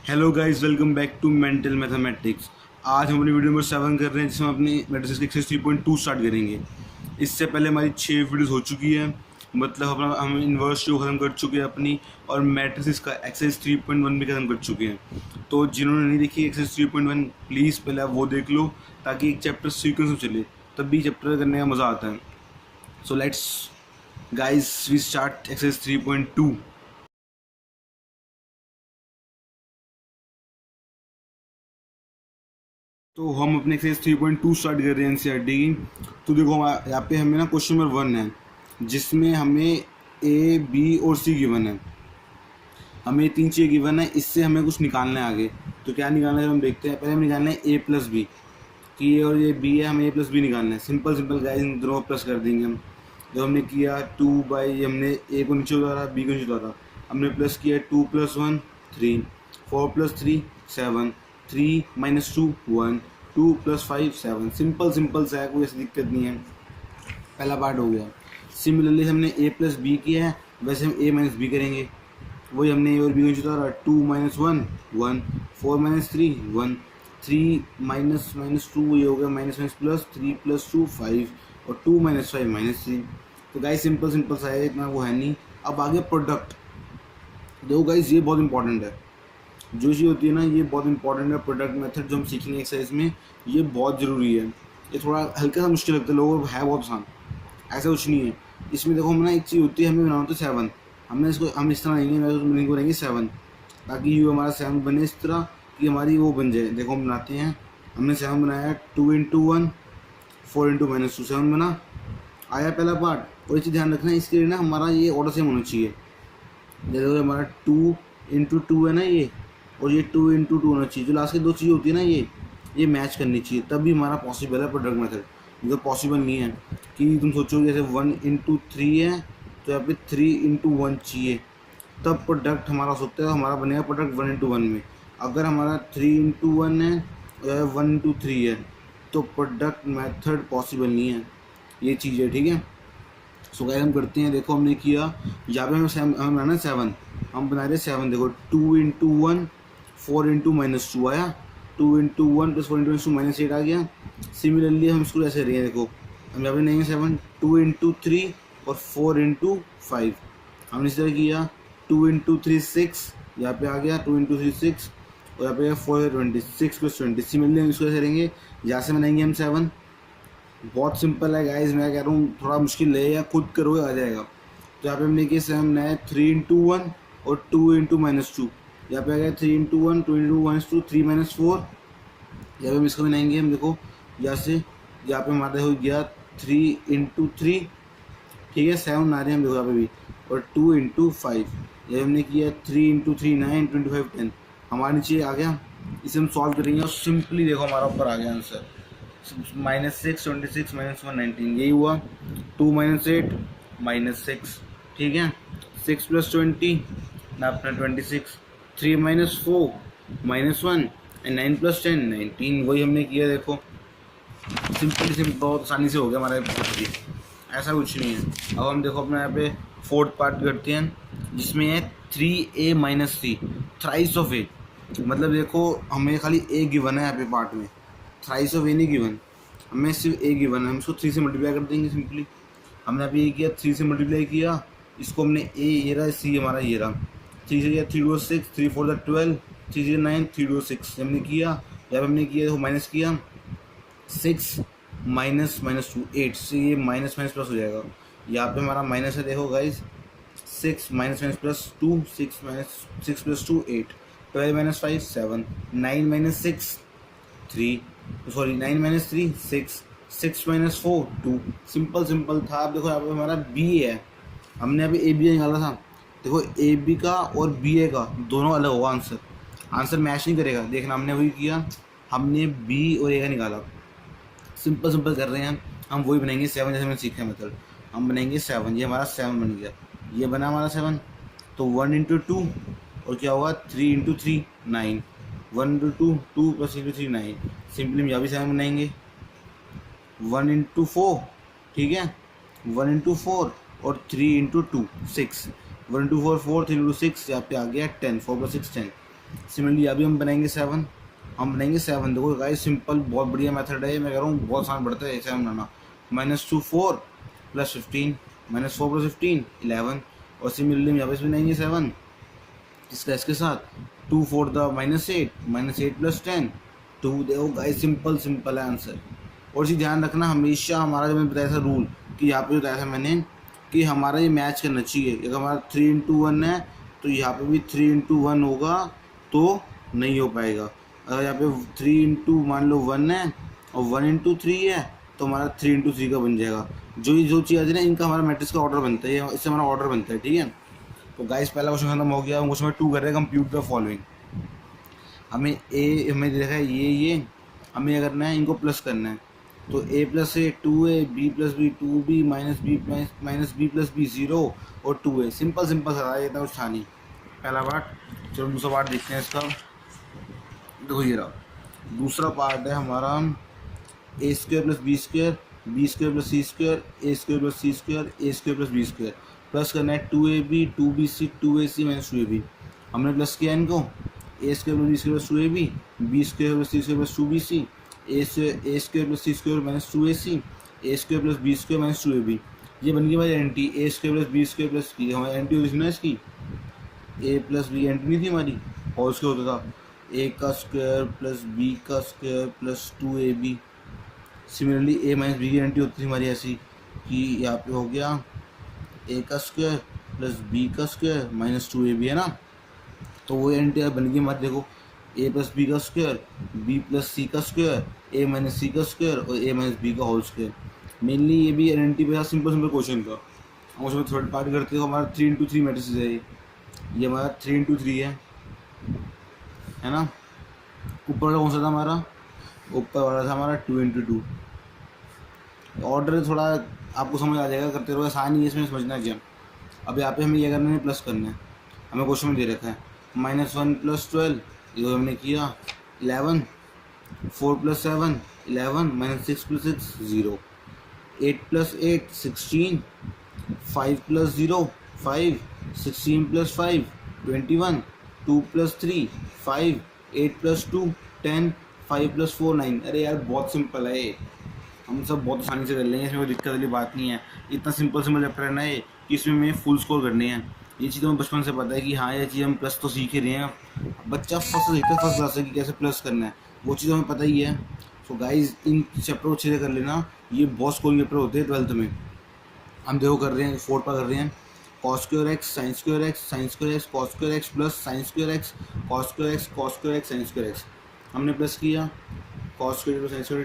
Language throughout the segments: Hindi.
Hello guys, welcome back to mental mathematics. आज हम अपनी वीडियो नंबर 7 कर रहे हैं, जिसमें हम अपनी मैट्रिक्स एक्सरसाइज 3.2 स्टार्ट करेंगे। इससे पहले हमारी 6 वीडियोस हो चुकी है, मतलब अपना हम इन्वर्स को ख़त्म कर चुके हैं अपनी, और मैट्रिक्स का एक्सरसाइज 3.1 भी ख़त्म कर चुके हैं। तो जिन्होंने नहीं देखी एक्सरसाइज 3.1, प्लीज़ पहले आप वो देख लो, ताकि एक चैप्टर सीक्वेंस में चले, तब भी चैप्टर करने का मज़ा आता है। So let's guys we start exercise 3.2। तो हम अपने एक्सरसाइज 3.2 स्टार्ट कर रहे हैं एनसीईआरटी की। तो देखो यहाँ पे हमें ना क्वेश्चन नंबर 1 है, जिसमें हमें ए बी और सी गिवन है। हमें 3 चीज़ें गिवन है, इससे हमें कुछ निकालना है आगे। तो क्या निकालना है हम देखते हैं। पहले हमें निकालना है ए प्लस बी, कि ये और ये बी है, हमें ए प्लस बी निकालना है। सिंपल सिंपल गाइस, इन दोनों प्लस कर देंगे हम। जो हमने किया 2 हमने ए को नीचे उतारा, बी को नीचे उतारा, हमने प्लस किया 2 + 1 3, 4 + 3 7, 3 - 2 1, 2 + 5 7। सिंपल सिंपल सा है, कोई ऐसी दिक्कत नहीं है। पहला पार्ट हो गया। सिमिलरली हमने ए प्लस बी किया है, वैसे हम ए माइनस बी करेंगे। वही हमने ए और बी को नीचे उतारा, 2 - 1 1, 4 - 3 1, 3 - 2 ये हो गया माइनस माइनस प्लस, 3 + 2 5, और 2 - 5 -3। तो गाइस सिंपल सिंपल सा है, इतना वो है नहीं। अब आगे प्रोडक्ट। देखो गाइस, ये बहुत इंपॉर्टेंट है। जो चीज़ होती है ना, ये बहुत इंपॉर्टेंट है। प्रोडक्ट मेथड जो हम सीखेंगे एक्सरसाइज में, ये बहुत ज़रूरी है। ये थोड़ा हल्का सा मुश्किल लगता है लोगों को, है बहुत आसान, ऐसा कुछ नहीं है। इसमें देखो हम ना, एक चीज़ होती है, हमें बनाना होता है 7। हमने इसको हम इस तरह नहीं है, मैं को रहेंगे 7, ताकि ये हमारा 7 बने इस तरह कि हमारी वो बन जाए। देखो हम बनाते हैं, हमने 7 बनाया, 2 × 1 4 × -2 7 बना, आया पहला पार्ट। और ये चीज़ ध्यान रखना है, इसके लिए ना हमारा ये ऑर्डर सेम होना चाहिए। जैसे हमारा 2 × 2 है ना ये, और ये 2 × 2 होना चाहिए। जो लास्ट की दो चीज़ें होती है ना, ये मैच करनी चाहिए, तब भी हमारा पॉसिबल है प्रोडक्ट मेथड। जो पॉसिबल नहीं है कि तुम सोचो जैसे 1 × 3 है, तो यहाँ पे 3 × 1 चाहिए, तब प्रोडक्ट हमारा हो सकता है, हमारा बनेगा प्रोडक्ट 1 × 1 में। अगर हमारा 3 × 1 है या 1 × 3 है, तो प्रोडक्ट मेथड पॉसिबल नहीं है। ये चीज़ है, ठीक है। सो गाइस हम करते हैं। देखो हमने किया, यहाँ पे हमें बनाना है 7, हम बना रहे 7। देखो 2 × 1 4 × -2 आया, 2 × 1 + 4 × -2 -8 आ गया। सिमिलरली हम इसको ऐसे रहे हैं, देखो हम यहाँ पे नहीं 7, 2 × 3 और 4 × 5। हमने इस तरह किया, 2 × 3 6, यहाँ पे आ गया 2 × 3 6, और यहाँ पे 4 26 + 20। सिमिलरली हम इसको ऐसे रहेंगे, यहाँ से बनाएंगे हम 7। बहुत सिंपल है गाइस, मैं कह रहा हूँ थोड़ा मुश्किल है, या खुद करोगे आ जाएगा। तो यहाँ पे हमने किया 7 बनाया, 3 × 1 और 2 × -2। यहाँ पे आ गया 3 × 1 2 × -2 3 - 4। यहाँ पे हम इसको बनाएंगे, हम देखो यहाँ से, यहाँ पे हमारा हो गया 3 × 3, ठीक है। 7 बना रहे हैं हम, देखो यहाँ पे भी, और 2 × 5। ये हमने किया 3 × 3 9, 25 10। हमारे नीचे आ गया, इसे हम सॉल्व करेंगे, और सिंपली देखो हमारा ऊपर आ गया आंसर, -6 26 -1 19। यही हुआ। 2 - 8 -6, ठीक है। 6 + 20 ना अपना 26, 3 - 4 -1, एंड 9 + 10 19। वही हमने किया, देखो सिंपल सिंपल, बहुत आसानी से हो गया हमारा भी, ऐसा कुछ नहीं है। अब हम देखो अपना यहाँ पे फोर्थ पार्ट करते हैं, जिसमें है 3a - 3 थ्राइस ऑफ ए। मतलब देखो हमें खाली ए गिवन है यहाँ पे पार्ट में, थ्राइस ऑफ ए नहीं गिवन, हमें सिर्फ ए गिवन है। हम इसको 3 से मल्टीप्लाई कर देंगे सिंपली। हमने अभी ये किया, 3 से मल्टीप्लाई किया, इसको हमने ए ये रहा, सी हमारा ये रहा। 3 से किया 3 2 6, 3 4 12, 3 6 9, 3 2 6 हमने किया। जब हमने किया देखो माइनस किया, 6 -2 8 से ये माइनस माइनस प्लस हो जाएगा। यहाँ पे हमारा माइनस है, देखो guys 6 minus minus plus 2, 6 + 2 8, 12 - 5 7, 9 - 6 3, sorry 9 - 3 6, 6 - 4 2। Simple simple था। अब देखो यहाँ पे हमारा बी है, हमने अभी ए बी निकाला था। देखो ए बी का और बी ए का दोनों अलग होगा आंसर, आंसर मैच नहीं करेगा। देखना हमने वही किया, हमने बी और ए का निकाला। सिंपल सिंपल कर रहे हैं हम, वही बनाएंगे 7, जैसे मैंने सीखा है मेथड। हम बनाएंगे 7, ये हमारा 7 बन गया, ये बना हमारा 7। तो 1 × 2, और क्या होगा 3 × 3 9, 1 × 2 2 + 3 × 3 9। सिंपली हम यहाँ भी 7 बनाएंगे, 1 × 4, ठीक है, 1 × 4 और 3 × 2 6, 1 × 4 4, 3 × 6, यहाँ पे आ गया 10, 4 + 6 10। सिमिलरली अभी हम बनाएंगे 7, हम बनाएंगे 7। देखो गाइस सिंपल बहुत बढ़िया मेथड है, मैं कह रहा हूँ बहुत आसान पड़ता है 7 बनाना। -2 4 + 15, -4 + 15 11। और सिमिलरली यहाँ पे बनाएंगे 7 इसके साथ 2 4 द -8, -8 + 10 2। देखो गाइस सिंपल है आंसर। और चीज़ ध्यान रखना हमेशा, हमारा जो मैंने बताया था रूल कि यहाँ पे बताया था मैंने कि हमारा ये मैच करना चाहिए। अगर हमारा 3 × 1 है तो यहाँ पे भी 3 × 1 होगा तो नहीं हो पाएगा। अगर यहाँ पे 3 × मान लो 1 है और 1 × 3 है तो हमारा 3 × 3 का बन जाएगा। जो चीज़ आती है ना, इनका हमारा मैट्रिक्स का ऑर्डर बनता है, इससे हमारा ऑर्डर बनता है। ठीक है, तो गाइस पहला क्वेश्चन खत्म हो गया। क्वेश्चन नंबर 2 कर रहे हैं, कंप्यूट द फॉलोइंग। हमें देखा है ये हमें क्या करना है, इनको प्लस करना है। तो a + a 2a, b + b 2b, -b + b 0 और 2a। सिंपल सा है, इतना कुछ था नहीं पहला पार्ट। चलो दूसरा पार्ट देखते हैं इसका। देखो ये रहा दूसरा पार्ट है हमारा, a² + b², b² + c², a² + c², a² + b²। Plus करना है 2ab, 2bc, 2ac - 2ab। हमने प्लस किया इनको, a² + b² + 2ab, b² + c² + 2bc, a² + c² - 2ac, a² + b² - 2ab। ये बन गई हमारी एंटी, a² + b² + की हमारी एंटी होती थी ना इसकी, a + b एंटी नहीं थी हमारी, और उसके होता था a² + b² + 2ab। Similarly a - b की एंटी होती थी हमारी ऐसी कि यहाँ पे हो गया a² + b² - 2ab, है ना। तो वो एंटी बन गई हमारी। देखो a + b², b + c², a - c² और a - b का होल स्क्वायर। मेनली ये भी एंटी पे सिंपल क्वेश्चन था। हम उसमें थर्ड पार्ट करते हो, हमारा 3 × 3 मैट्रिक्स है ये हमारा 3 × 3 है ना। ऊपर वाला कौन सा था हमारा, ऊपर वाला था हमारा 2 × 2। ऑर्डर थोड़ा आपको समझ आ जाएगा, करते रहो, आसान ही है, इसमें समझना क्या। अब यहाँ पे हमें ये करना है, प्लस करना है। हमें क्वेश्चन में दे रखा है -1 + 12, ये हमने किया 11, 4 + 7 11, -6 + 6 0, 8 + 8 16, 5 + 0 5, 16 + 5 21, 2 + 3 5, 8 + 2 10, 5 + 4 9। अरे यार बहुत सिंपल है ये, हम सब बहुत आसानी से कर लेंगे, इसमें कोई दिक्कत वाली बात नहीं है। इतना सिंपल चैप्टर है ना ये कि इसमें हमें फुल स्कोर करने हैं। ये चीज़ हमें बचपन से पता है कि हाँ ये चीज़ हम प्लस तो सीख ही रहे हैं। बच्चा फर्स्ट क्लास से कि कैसे प्लस करना है, वो चीज़ हमें पता ही है। सो गाइज इन चैप्टर को अच्छे से कर लेना, ये बहुत स्कोरिंग चैप्टर होते हैं 12th में। हम देखो कर रहे हैं, 4 पर कर रहे हैं, cos² x sin² x sin² x cos² x plus sin² x cos² x cos² x sin² x। हमने प्लस किया cos² sin² sin²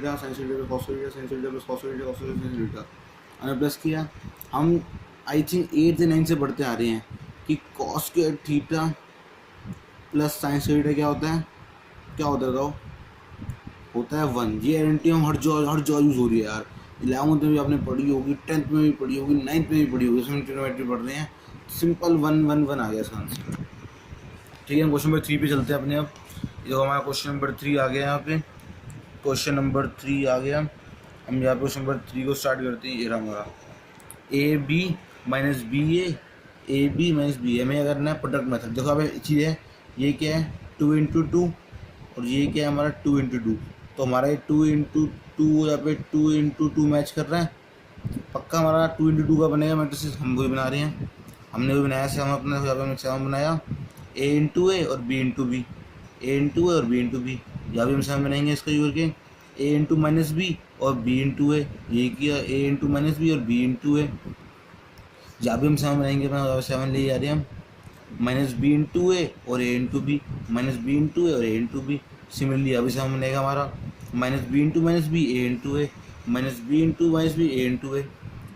cos² sin² cos² cos²। हमने प्लस किया। हम आई थिंक 8 से 9 से बढ़ते आ रहे हैं कि cos² प्लस sin² क्या होता है, तो होता है 1। ये आइडेंटिटी हम हर जगह यूज़ हो रही है यार। 11th में भी आपने पढ़ी होगी, 10th में भी पढ़ी होगी, 9th में भी पढ़ी होगी, इसमें ट्रिग्नोमेट्री पढ़ रहे हैं। सिंपल 1 1 1 आ गया इसका आंसर। ठीक है, क्वेश्चन नंबर 3 पे चलते हैं अपने। अब जो हमारा क्वेश्चन नंबर 3 आ गया, यहाँ पे क्वेश्चन नंबर 3 आ गया। हम यहाँ पे क्वेश्चन नंबर 3 को स्टार्ट करते हैं। ये रहा हमारा AB - BA, AB - BA। हमें क्या करना है, प्रोडक्ट मेथड। देखो अब चीज़ है, ये क्या है 2 × 2 और ये क्या है हमारा 2 × 2। तो हमारा ये 2 × 2 यहाँ पे 2 × 2 मैच कर रहा है, पक्का हमारा 2 × 2 का बनेगा मैट्रिक्स। हम वही बना रहे हैं, हमने वही बनाया 7 अपने यहाँ पे हमने 7 बनाया, A × A और B × B, A × A और B × B। यहाँ भी हम 7 बनाएंगे इसका यूज करके, A × -B और B × A। ये किया A × -B और B × A। यहाँ भी हम 7 बनाएंगे, अपना 7 ले आ रहे हैं हम, -B × A और A × B, -B × A और A × B। सिमिलरली अभी से हम बनेगा हमारा -B × -B A × A, -B × -B A × A।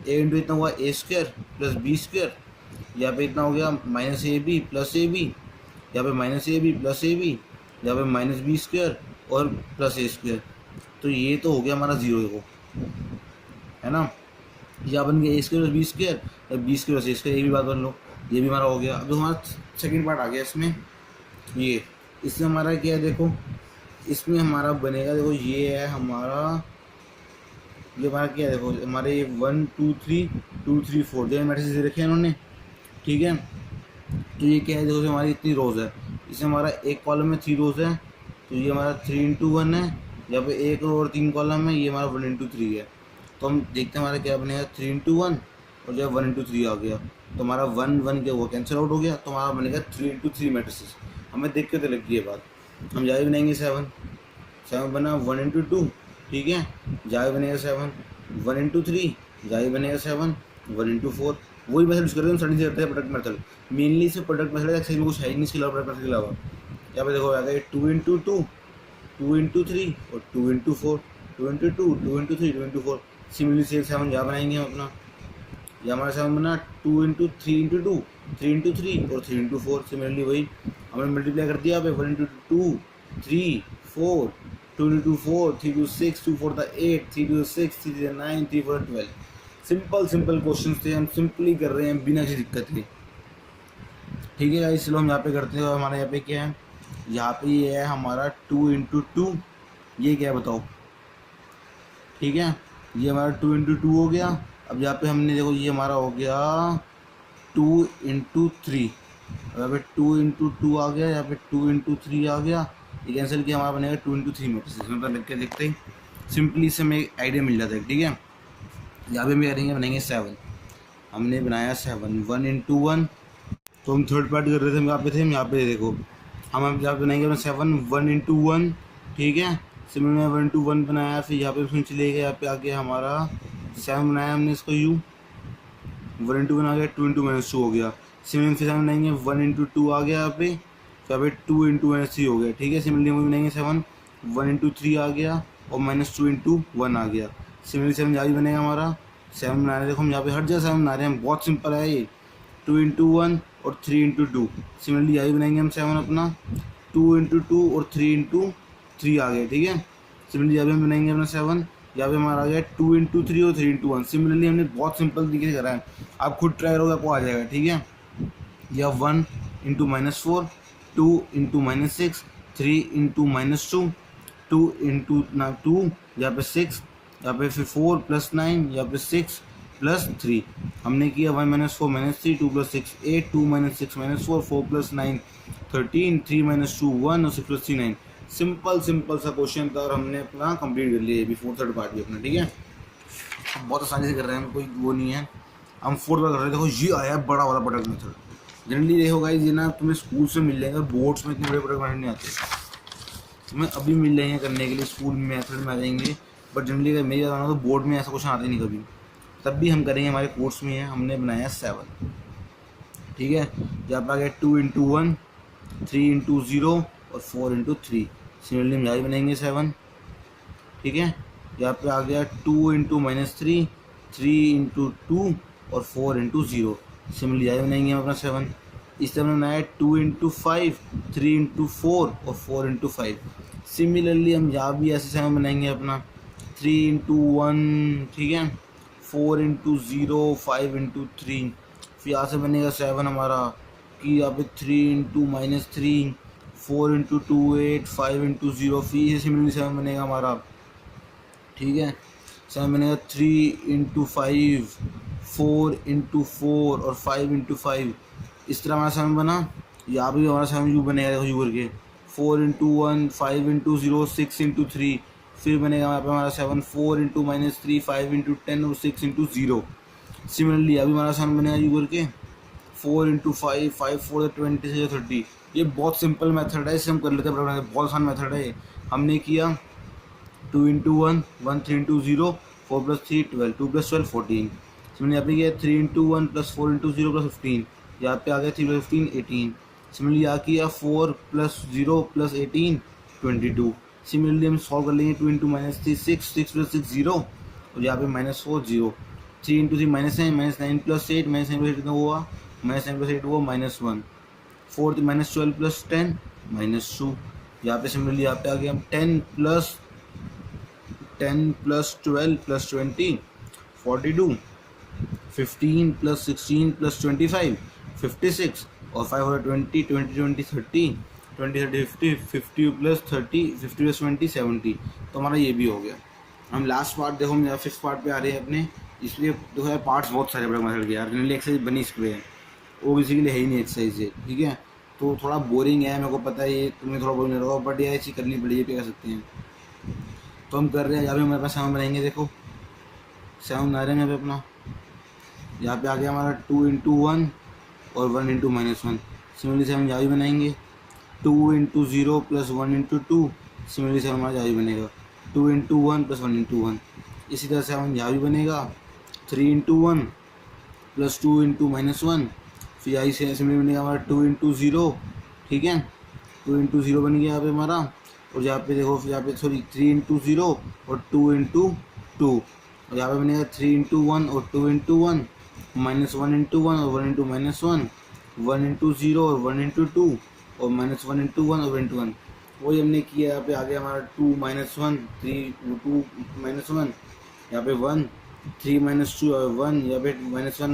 A × इतना हुआ A² + B²। यहाँ पे इतना हो गया -AB + AB, यहाँ पे -AB + AB, यहाँ पे -B² और +A²। तो ये तो हो गया हमारा 0 को, है ना। यहाँ बन गया A² + B² और B² + A²। ये भी बात बन लो, ये भी हमारा हो गया। अब हमारा सेकंड पार्ट आ गया इसमें। ये इसमें हमारा क्या है, देखो इसमें हमारा बनेगा, देखो ये है हमारा, ये हमारा क्या है, देखो हमारे ये 1 2 3 2 3 4 जो मैट्रिक्स दे रखे हैं इन्होंने। ठीक है, तो ये क्या है, देखो हमारी इतनी रोज है, इसमें हमारा एक कॉलम में 3 रोज है, तो ये हमारा 3 इंटू 1 है। यहाँ पे एक रो और 3 कॉलम है, ये हमारा 1 इंटू 3 है। तो हम देखते हैं हमारा क्या बनेगा, 3 इंटू 1 और जो है 1 इंटू 3 आ गया, तो हमारा 1 1 क्या हुआ, कैंसिल आउट हो गया, तो हमारा बनेगा 3 इंटू 3 मैट्रिसेस। हमें देख के तो लग गई ये बात। हम जाए बनाएंगे 7 बना 1 इंटू 2, ठीक है, जाए बनेगा 7, 1 इंटू 3 जाए बनेगा 7, 1 इंटू 4। वही मेथड यूज कर रहे हैं हम, स्टडी से करते हैं प्रोडक्ट मेथड। मेनली से प्रोडक्ट मेथड है, में कुछ है ही नहीं इसके अलावा, प्रोडक्ट मेथड के अलावा। यहाँ पे देखो आ गया 2 इंटू 2, 2 इंटू 3 और 2 into 4, 2 into 2, 2 into 3, 2 into 4। Similarly से 7 यहाँ बनाएंगे हम अपना, ये हमारा 7 बना 2 इंटू 3 इंटू 2, 3 इंटू 3 और 3 इंटू 4। सिमिलरली वही हमने मल्टीप्लाई कर दिया यहाँ पे, 1 into 2 3 4, 2 into 4 3 two 6, 2 4 8, 3 two 6, 3 to 9, 3 4 12। Simple question थे, हम सिंपली कर रहे हैं बिना किसी दिक्कत के। ठीक है गाइस, चलो हम यहाँ पे करते हैं। हमारा यहाँ पे क्या है, यहाँ पे ये है हमारा 2 इंटू 2, ये क्या है बताओ। ठीक है, ये हमारा 2 इंटू 2 हो गया। अब यहाँ पे हमने देखो ये हमारा हो गया 2 इंटू 3, यहाँ पे 2 इंटू 2 आ गया, यहाँ पे 2 इंटू 3 आ गया, ये कैंसिल किया, हमारा बनेगा 2 इंटू 3 मैट्रिसेस। मतलब लिख के देखते ही सिंपली से हमें एक आइडिया मिल जाता है। ठीक है, यहाँ पे हम करेंगे, बनाएंगे 7, हमने बनाया 7, 1 इंटू 1, तो हम थर्ड पार्ट कर रहे थे, हम यहाँ पे थे, हम यहाँ पे देखो हम यहाँ पे बनाएंगे 7, 1 इंटू 1। ठीक है, सिमिलर में 1 इंटू 1 बनाया, फिर यहाँ पे उसमें चले गए, यहाँ पे आ गया हमारा 7 बनाया हमने इसको यू, 1 इंटू 1 आ गया, 2 इंटू -2 हो गया। सिमिलर फिर हम बनाएंगे 1 इंटू 2 आ गया यहाँ पे, तो यहाँ पे 2 इंटू -3 हो गया। ठीक है, सिमिलरली हम बनाएंगे 7, 1 इंटू 3 आ गया और -2 इंटू 1 आ गया। सिमिलरली 7 जारी बनेगा हमारा 7 बना रहे हैं, देखो हम यहाँ पे हर जगह 7 बना रहे हैं, बहुत सिंपल है ये, 2 इंटू 1 और 3 इंटू 2। सिमिलरली यही बनाएंगे हम 7 अपना, 2 इंटू 2 और 3 इंटू 3 आ गए। ठीक है, सिमिलरली यहाँ पे हम बनाएंगे अपना 7, यहाँ पे हमारा आ गया 2 इंटू 3 और 3 इंटू 1। सिमिलरली हमने बहुत सिंपल तरीके से करा है, आप खुद ट्राई करोगे आपको आ जाएगा। ठीक है, या 1 इंटू -4, 2 इंटू -6, 3 इंटू -2, 2 इंटू 2, यहाँ पे 6, यहाँ पे फिर 4 + 9, यहाँ पे 6 + 3। हमने किया 1 - 4 - 3, 2 + 6 8, 2 - 6 - 4, 4 + 9 13, 3 - 2 1 और 6 + 3 9। सिंपल सा क्वेश्चन था और हमने अपना कंप्लीट कर लिया, बिफोर थर्ड पार्ट भी अपना। ठीक है, बहुत आसानी से कर रहे हैं, कोई वो नहीं है, हम फोर्थ पार्ट कर रहे हैं। देखो ये आया है बड़ा वाला प्रोडक्ट मेथड। जनरली देखो गाइस, ये ना तुम्हें स्कूल से मिल जाएगा, बोर्ड्स में इतने बड़े प्रोडक्ट मेथड नहीं आते, तुम्हें अभी मिल जाएंगे करने के लिए, स्कूल में मेथड में आ जाएंगे, बट जनरली अगर मेरी बताना तो बोर्ड में ऐसा क्वेश्चन आते नहीं कभी, तब भी हम करेंगे, हमारे कोर्स में है। हमने बनाया 7। ठीक है, यहाँ पर आ गया 2 इंटू 1, 3 इंटू 0 और 4 इंटू 3। सिमिलरली हम यहाँ बनाएंगे 7। ठीक है, यहाँ पे आ गया 2 इंटू -3, 3 इंटू 2 और 4 इंटू 0। सिमिलरली यहाँ बनाएंगे हम अपना 7। इस तरह हमने बनाया 2 इंटू 5, 3 इंटू 4 और 4 इंटू 5। सिमिलरली हम यहाँ भी ऐसे 7 बनाएंगे अपना, 3 इंटू 1, ठीक है, 4 इंटू 0, 5 इंटू 3। फिर यहाँ से बनेगा 7 हमारा, कि यहाँ पे 3 इंटू -3, 4 इंटू 2 8, 5 इंटू 0। फिर सिमिलरली 7 बनेगा हमारा। ठीक है, 7 बनेगा 3 इंटू 5, 4 इंटू 4 और 5 इंटू 5। इस तरह हमारा 7 बना। यहाँ भी हमारा 7 यू बनेगा, देखो यू करके 4 इंटू 1, 5 इंटू 0, 6 इंटू 3। फिर बनेगा यहाँ पे हमारा 7, 4 इंटू -3, 5 इंटू 10 और 6 इंटू 0। सिमिलरली अभी हमारा 7 बनेगा यू करके 4 इंटू 5, 5 4 20 से 30। ये बहुत सिंपल मेथड है, इसे हम कर लेते हैं, बहुत आसान मेथड है ये। हमने किया 2 इंटू 1, 1 3 इंटू 0, 4 + 3 12, 2 + 12 14। सिमिलरली यहाँ पे किया 3 इंटू 1 + 4 इंटू 0 + 15। यहाँ पे आ गया 3 + 15 18। सिमिलरली यहाँ किया 4 + 0 + 18 22। सिमिलरली हम सॉल्व कर लेंगे 2 इंटू -3 6, 6 + 6 0 और यहाँ पे -4 0, 3 इंटू 3 -9, -9 + 8, -9 + 8 कितना हुआ, -9 + 8 हुआ -1, 4 -12 + 10 -2। यहाँ पे सिमिलरली यहाँ पे आ गया हम 10 + 12 + 20 42, 15 + 16 + 25 56 और 5 और 20 20 20 30 20 30 50 50 + 30 50 + 20 70। तो हमारा ये भी हो गया। हम लास्ट पार्ट देखो, हम 5th पार्ट पे आ रहे हैं अपने, इसलिए देखो यार पार्ट्स बहुत सारे बड़े मेथड के यार, जनरली एक्सरसाइज बनी इसके लिए, वो किसी के लिए है ही नहीं एक्सरसाइज है। ठीक है, तो थोड़ा बोरिंग है, मेरे को पता है ये तुम्हें थोड़ा बोरिंग लग रहा होगा, बट ये चीज़ करनी पड़ेगी, पे कर सकते हैं। तो हम कर रहे हैं, यहाँ पे हमारे पास 7 बनाएंगे, देखो 7 बना रहे हैं यहाँ पे अपना। यहाँ पे आ गया हमारा 2 इंटू 1 और 1 इंटू -1। सिमिलरली से हम यहाँ भी बनाएंगे 2 इंटू 0 प्लस 1 इंटू 2। सिमिलरली से हमारा यहाँ भी बनेगा 2 इंटू 1 प्लस 1 इंटू 1। इसी तरह से हम यहाँ भी बनेगा 3 इंटू 1 प्लस 2 इंटू -1। फिर यहाँ से सिमिलरली बनेगा हमारा 2 इंटू 0, ठीक है, 2 इंटू 0 बन गया यहाँ पे हमारा। और यहाँ पे देखो, फिर यहाँ पे सॉरी 3 इंटू 0 और 2 इंटू 2। और यहाँ पे बनेगा 3 इंटू 1 और 2 इंटू 1, -1 इंटू 1 और 1 इंटू -1, 1 इंटू 0 और 1 इंटू 2 और -1 इंटू 1 और 1 इंटू 1। वही हमने किया। यहाँ पे आ गया हमारा 2 -1 3 2 -1, यहाँ पे 1 3 -2 और 1, यहाँ पे -1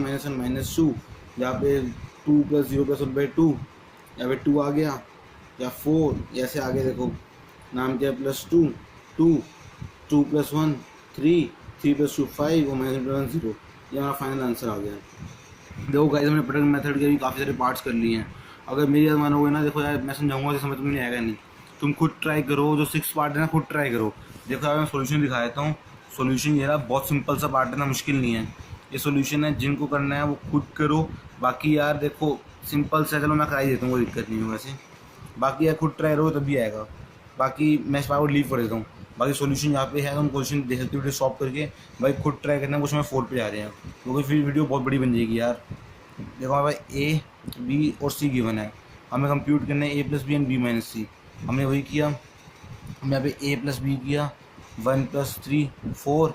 -2, यहाँ पे 2 प्लस 0 प्लस 1/2, यहाँ पे 2 आ गया, या 4 ऐसे आगे देखो नाम क्या है +2 2 2 प्लस 1 3 3 प्लस 2 5 और -1 0। ये हमारा फाइनल आंसर आ गया। देखो गाइस, हमने प्रोडक्ट मेथड के भी काफ़ी सारे पार्ट्स कर लिए हैं। अगर मेरी बात मानोगे ना, देखो यार मैं समझाऊंगा तो समझ में नहीं आएगा नहीं, तुम खुद ट्राई करो। जो 6 पार्ट है ना, खुद ट्राई करो। देखो यार मैं सोल्यूशन दिखा देता हूँ। सोल्यूशन ये रहा, बहुत सिंपल सा पार्ट है ना, मुश्किल नहीं है। ये सोल्यूशन है, जिनको करना है वो खुद करो। बाकी यार देखो सिंपल सा, चलो मैं करा ही देता हूँ, कोई दिक्कत नहीं है वैसे। बाकी यार खुद ट्राई करो तभी आएगा। बाकी मैं इस बार को लीव कर देता हूँ। बाकी सोल्यूशन यहाँ पे है, तुम क्वेश्चन देख सकते हो वीडियो सॉल्व करके। भाई खुद ट्राई करना, कुछ में 4 पे जा रहे हैं, क्योंकि फिर वीडियो बहुत बड़ी बन जाएगी यार। देखो हमारे पास ए, बी और सी गिवन है, हमें कंप्यूट करना है a plus B and b minus C. हमने वही किया, हमने यहाँ पे a प्लस बी किया, 1 plus 3 4,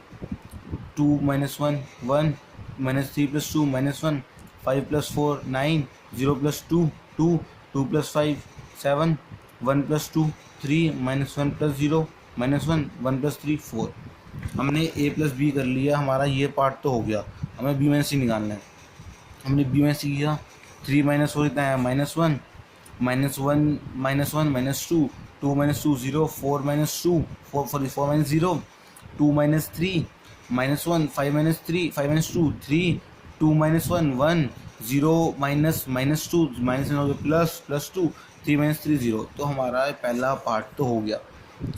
2 -1 1, -3 plus 2 -1, 5 plus 4 9, 0 plus 2 2, 2 plus 5 7, 1 plus 2 3, -1 plus 0 -1, 1 plus 3 4। हमने a प्लस बी कर लिया, हमारा ये पार्ट तो हो गया। हमें b माइनस सी निकालना है। हमने b माइनस सी किया, 3 -4 कितना है -1, -1 -2, 2 -2 0, 4 -2 4 -0, 2 -3 -1, 5 -3 5 -2 3, 2 -1 1, 0 -2 +2 3 -3 0। तो हमारा पहला पार्ट तो हो गया।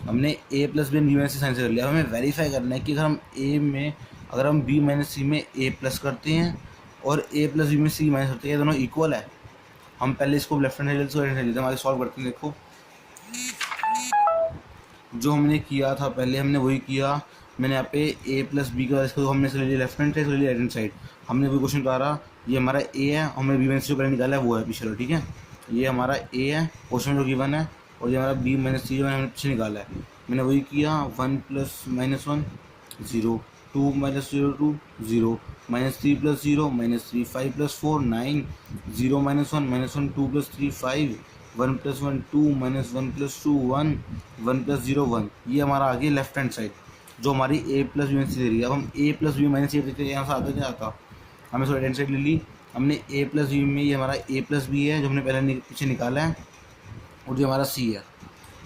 हमने a plus B B minus C sign से कर लिया। हमें वेरीफाई करना है कि अगर हम b माइनस सी में a प्लस करते हैं और a प्लस बी में c माइनस करते हैं, ये दोनों इक्वल है। हम पहले इसको लेफ्ट हैंड साइड से राइट हैंड साइड हमारे सॉल्व करते हैं। देखो जो हमने किया था पहले, हमने वही किया। मैंने यहाँ पे a प्लस बी का इसको हमने ले लिया लेफ्ट हैंड साइड, ले लिया राइट हैंड साइड। हमने वही क्वेश्चन उतारा, ये हमारा a है, हमने b माइनस सी पहले निकाला है वो है पीछे, ठीक है। ये हमारा a है क्वेश्चन जो गिवन है, और ये हमारा b माइनस सी जो हमने पीछे निकाला है। मैंने वही किया, 1 plus -1 0, 2 -0 2 0, -3 plus 0 -3, 5 plus 4 9, 0 -1 2 plus 3 5, 1 plus 1 2 -1 plus 2 1, 1 plus 0 1। ये हमारा आ गया लेफ्ट हैंड साइड जो हमारी a प्लस बी माइनस सी दे रही है। अब हम a प्लस बी माइनस सी देखते हैं, यहाँ से आता नहीं आता। हमने सो राइट हैंड साइड ले ली। हमने a प्लस बी में ये हमारा a प्लस बी है जो हमने पहले पीछे निकाला है, और जो हमारा c है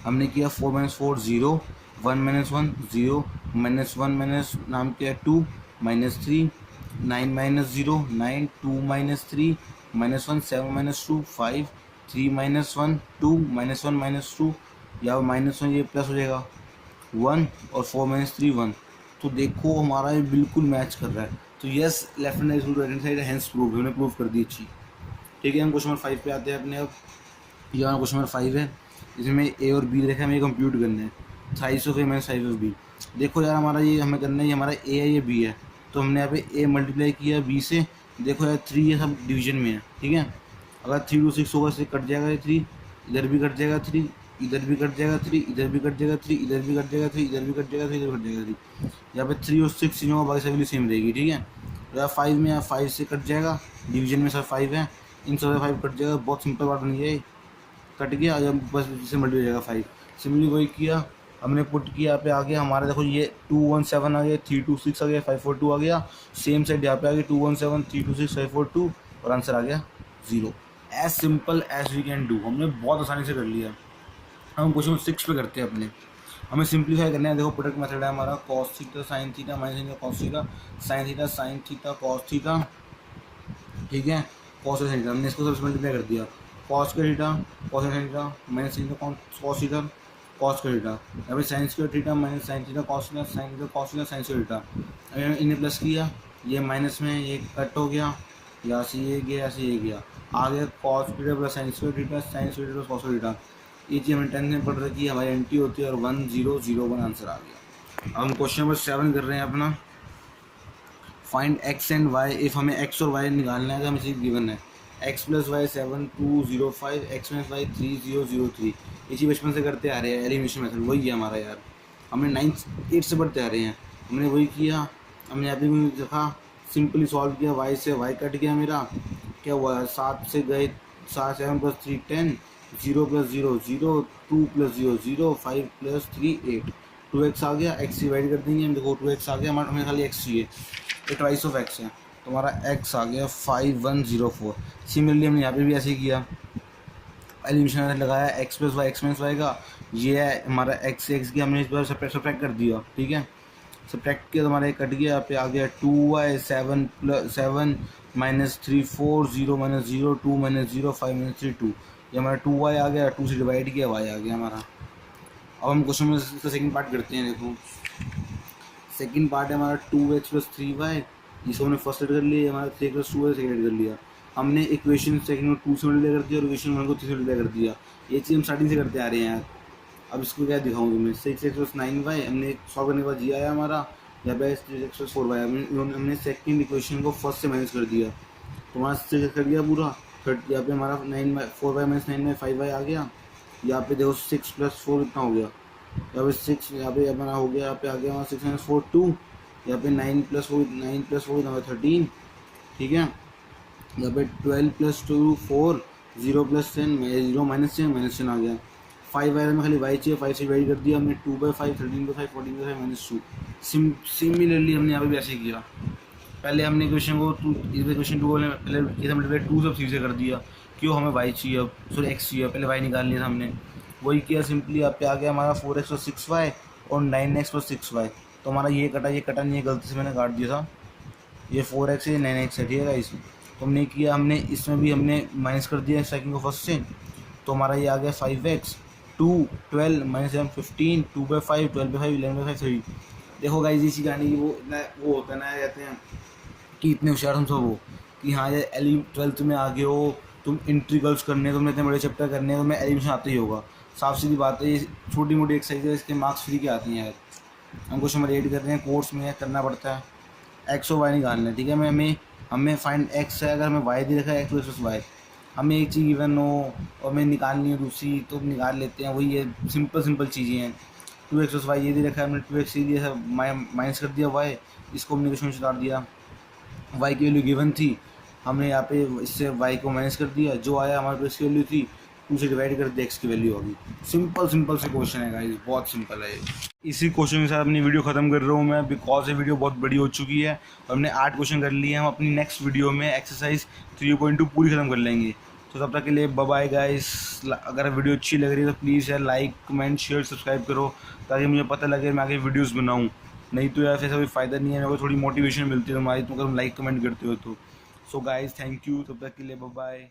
हमने किया 4 -4 0, 1 -1 0, -1 नाम क्या है 2 -3, 9 -0 9, 2 -3 -1, 7 -2 5, 3 -1 2, -1 -2, या -1 ये प्लस हो जाएगा 1, और 4 -3 1। तो देखो हमारा ये बिल्कुल मैच कर रहा है। तो yes, left hand side right hand side hence prove, हमने प्रूव कर दी अच्छी। ठीक है, हम क्वेश्चन नंबर 5 पे आते हैं अपने। अब ये हमारा क्वेश्चन नंबर 5 है, इसमें a और b देखा है, हमें कंप्यूट करना है। Size of a minus size of b। देखो यार हमारा ये हमें करना है, ये हमारा a है, ये b है। तो हमने यहाँ पे a मल्टीप्लाई किया b से। देखो यार 3 ये सब डिवीजन में है, ठीक है। अगर 3 to 6 होगा, इससे कट जाएगा ये 3, इधर भी कट जाएगा 3, इधर भी कट जाएगा 3, इधर भी कट जाएगा 3, इधर भी कट जाएगा 3, इधर भी कट जाएगा 3, इधर कट जाएगा 3। यहाँ पे 3 और 6 चीज़ों का बाकी सभी सेम रहेगी, ठीक है। तो यार 5 में, 5 से कट जाएगा, डिवीजन में सर 5 है, इन सब 5 कट जाएगा। बहुत सिंपल बात बनी है, कट गया, जब बस इससे मल्टी हो जाएगा 5। सिमिलरली वही किया, हमने पुट किया। यहाँ पे आ गया हमारा, देखो ये 2 1 7 आ गया, 3 2 6 आ गया, 5 4 2 आ गया। सेम साइड यहाँ पे आ गया 2 1 7 3 2 6 5 4 2, और आंसर आ गया 0। As simple as we can do, हमने बहुत आसानी से कर लिया। हम क्वेश्चन 6 पे करते हैं अपने। हमें सिंप्लीफाई करना है। देखो प्रोडक्ट मेथड है हमारा, cos theta sin theta minus theta cos theta, sin theta sin theta cos theta, ठीक है। cos और sin थीटा हमने इसको सबसे मल्टीप्लाई कर दिया। कॉस का theta cos sine theta minus sine theta cos theta cos का थीटा, या फिर sine square theta minus sine theta cos theta sine theta cos theta sine square theta. इन्हें प्लस किया, ये माइनस में ये कट हो गया, यहाँ से ये गया, यहाँ से ये गया, आ गया cos theta plus sine square theta sine square theta cos theta. ये चीज़ हमें 10th में पढ़ रही है, हमारी एंट्री होती है और 1001 आंसर आ गया। अब हम क्वेश्चन नंबर 7 कर रहे हैं अपना, find X and Y. If हमें एक्स और वाई निकालना है तो हमें चीज़ गिवन है X plus Y 7205 X minus Y 3003। ये चीज़ बचपन से करते आ रहे हैं, एलिमिनेशन मेथड वही है हमारा यार, हमने 9th 8th से पढ़ते आ रहे हैं, हमने वही किया। हमने यहाँ पे देखा सिंपली सॉल्व किया, वाई से वाई कट गया मेरा, क्या हुआ 7 से गए 7 7 + 3 10 0 + 0 0 2 + 0 0 5 + 3 8 2x आ गया, x डिवाइड कर देंगे हम, देखो 2x आ गया हमारा, हमें खाली x चाहिए, ये ट्वाइस ऑफ x है तो हमारा x आ गया 5104। सिमिलरली हमने यहाँ पे भी ऐसे ही किया, एलिमिनेशन लगाया x + y x - y का, ये है हमारा x गया, हमने इस बार सब्ट्रैक्ट कर दिया, ठीक है सब्ट्रैक्ट किया तो हमारा कट गया, यहाँ पे आ गया 2y 7 + 7 - 3 4 0 - 0 2 - 0 5 - 3 2, ये हमारा 2y आ गया, 2 से डिवाइड किया y आ गया हमारा। अब हम क्वेश्चन में इसका सेकंड पार्ट करते हैं। देखो सेकंड पार्ट है हमारा 2x + 3y, इसको हमने फर्स्ट एड कर लिया, हमारा 3 + 2 सेकंड एड कर लिया, हमने इक्वेशन सेकंड को 2 से मल्टीप्लाई कर दिया और इक्वेशन 1 को 3 से मल्टीप्लाई कर दिया। ये चीज़ हम स्टार्टिंग से करते आ रहे हैं यार। अब इसको क्या दिखाऊँ तुम्हें, 6x + 9y हमने सॉल्व करने के बाद जी आया हमारा, यहाँ पे 6x + 4y हमने सेकंड इक्वेशन को फर्स्ट से माइनस कर दिया, तो हमारा 6 कर दिया पूरा, थर्ड यहाँ पे हमारा 4y - 9y 5y आ गया, यहाँ पे देखो 6 + 4 कितना हो गया, यहाँ पे 6 यहाँ पे हमारा हो गया, यहाँ पे आ गया हमारा 6 - 4 2, यहाँ पे 9 + 4 यहाँ पे 13, ठीक है यहाँ पे 12 + 2 4 0 + 10 0 - 10 आ गया, 5 आया में खाली y चाहिए, 5 से डिवाइड कर दिया हमने, 2/5 13/5 14/5 -2। सिमिलरली हमने यहाँ पे भी ऐसे किया, पहले हमने इक्वेशन को इक्वेशन 2 पहले हमने 2 सब 3 से कर दिया, क्यों हमें y चाहिए, सॉरी x चाहिए, पहले y निकाल लिया था हमने, वही किया सिंपली। यहाँ पे आ गया हमारा 4x + 6y और 9x + 6y, तो हमारा ये कटा नहीं है, गलती से मैंने काट दिया था, ये 4x है 9x है, ठीक है गाइस। तो हमने किया, हमने इसमें भी हमने माइनस कर दिया सेकंड को फर्स्ट से, तो हमारा ये आ गया 5x 2 12 - 7 15 2/5 12/5 11/5 3। देखो गाइस इसी कहानी की वो होता है ना, कहते हैं कि इतने होशियार हम सब हो कि हाँ ये 12th में आ गए हो, तुम इंटीग्रल्स करने, तुमने इतने बड़े चैप्टर करने हैं, तो मैं एलिमिनेशन आते ही होगा, साफ सीधी बात है। ये छोटी मोटी एक्सरसाइज है, इसके मार्क्स फ्री के आती हैं यार। हम क्वेश्चन नंबर 8 कर रहे हैं, कोर्स में करना पड़ता है, एक्स और वाई निकालना है, ठीक है। हमें फाइंड एक्स है, अगर हमें वाई दे रखा है एक्स + वाई, हमें एक चीज़ गिवन हो और हमें निकालनी है दूसरी, तो निकाल लेते हैं, वही है सिंपल चीज़ें हैं। 2x + y ये दे रखा है, हमने 2x दिया माइनस कर दिया y, इसको हमने क्वेश्चन में उतार दिया, y की वैल्यू गिवन थी, हमने यहाँ पे इससे y को माइनस कर दिया, जो आया हमारे पास की वैल्यू थी 2 से डिवाइड कर दिया, x की वैल्यू होगी। सिंपल से क्वेश्चन है गाइस, बहुत सिंपल है। इसी क्वेश्चन के साथ अपनी वीडियो ख़त्म कर रहा हूँ मैं, बिकॉज ये वीडियो बहुत बड़ी हो चुकी है और हमने 8 क्वेश्चन कर लिए हैं। हम अपनी नेक्स्ट वीडियो में एक्सरसाइज 3.2 पूरी ख़त्म कर लेंगे। तो तब तक के लिए बाय बाय गाइस। अगर वीडियो अच्छी लग रही है तो प्लीज़ यार लाइक कमेंट शेयर सब्सक्राइब करो, ताकि मुझे पता लगे मैं आगे वीडियोस बनाऊं। नहीं तो यार ऐसा कोई फ़ायदा नहीं है, मेरे को थोड़ी मोटिवेशन मिलती है तुम्हारी, तो अगर तुम लाइक कमेंट करते हो तो। सो गाइस थैंक यू, तब तक के लिए बाय बाय।